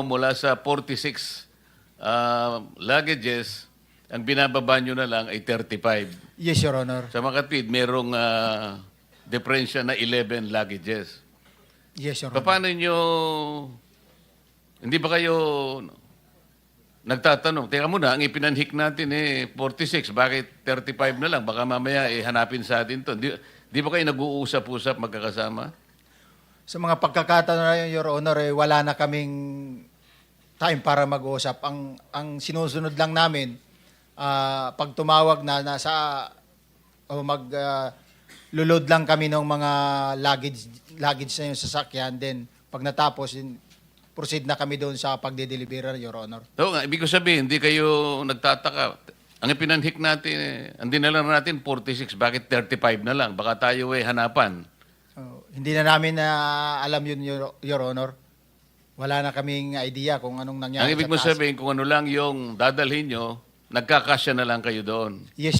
mula sa 46 luggages, ang binababa nyo na lang ay 35. Yes, Your Honor. Sa Makatwid, merong diferensya na 11 luggages. Yes, Your Honor. Paano nyo, hindi ba kayo nagtatanong, teka muna, ang ipinanhik natin 46, bakit 35 na lang? Baka mamaya hanapin sa atin to. Di ba kayo nag-uusap-usap magkakasama? Sa mga pagkakataon na yun, Your Honor, wala na kaming time para mag-uusap. Ang sinusunod lang namin, pag tumawag na nasa lulod lang kami ng mga luggage na yung sasakyan, then pag natapos, proceed na kami doon sa pagde-deliver, Your Honor. Oo nga, ibig ko sabihin, hindi kayo nagtataka. Ang ipinanhik natin, ang dinala natin 46, bakit 35 na lang? Baka tayo hanapan. Hindi na namin alam yun, Your Honor. Wala na kaming idea kung anong nangyari. Ang ibig mo sa taas. sabihin, kung ano lang yung dadalhin nyo, nagkakasya na lang kayo doon. Yes,